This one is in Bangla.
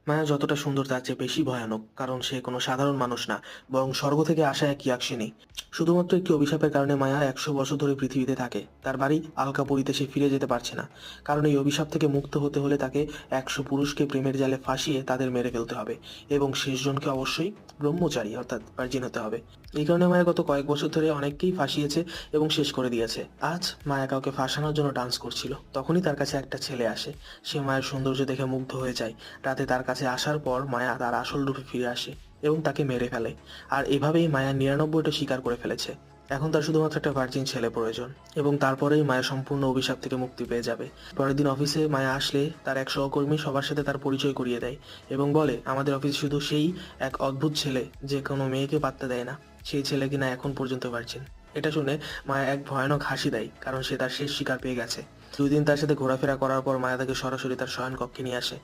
মায়া যতটা সুন্দর তার চেয়ে বেশি ভয়ানক, কারণ সে কোনো সাধারণ মানুষ না, বরং স্বর্গ থেকে আসা এক ইয়াকশিনী। শুধুমাত্র একটি অভিশাপের কারণে মায়া 100 বছর ধরে পৃথিবীতে থাকে। তার বাড়ি আলকাপুরীতে সে ফিরে যেতে পারছে না, কারণ এই অভিশাপ থেকে মুক্ত হতে হলে তাকে 100 পুরুষকে প্রেমের জালে ফাঁসিয়ে তাদের মেরে ফেলতে হবে, এবং শেষজনকে অবশ্যই ব্রহ্মচারী অর্থাৎ ভার্জিন হতে হবে। এই কারণে মায়া গত কয়েক বছর ধরে অনেককেই ফাঁসিয়েছে এবং শেষ করে দিয়েছে। আজ মায়া কাউকে ফাঁসানোর জন্য ডান্স করছিল, তখনই তার কাছে একটা ছেলে আসে। সে মায়ের সৌন্দর্য দেখে মুগ্ধ হয়ে যায়। রাতে তার কাছে আসার পর মায়া তার আসল রূপে ফিরে আসে এবং তাকে মেরে ফেলে। আর এভাবেই মায়া 99টা শিকার করে ফেলেছে। এখন তার শুধুমাত্র একটা ভার্জিন ছেলে প্রয়োজন, এবং তারপরেই মায়া সম্পূর্ণ অভিশাপ থেকে মুক্তি পেয়ে যাবে। পরের দিন অফিসে মায়া আসলে তার এক সহকর্মী সবার সাথে তার পরিচয় করিয়ে দেয় এবং বলে, আমাদের অফিস শুধু সেই এক অদ্ভুত ছেলে যে কোনো মেয়েকে পাত্তা দেয় না, সেই ছেলে কিনা এখন পর্যন্ত ভার্জিন। এটা শুনে মায়া এক ভয়ানক হাসি দেয়, কারণ সে তার শেষ শিকার পেয়ে গেছে। 2 দিন তার সাথে ঘোরাফেরা করার পর মায়া তাকে সরাসরি তার শয়ন কক্ষে নিয়ে আসে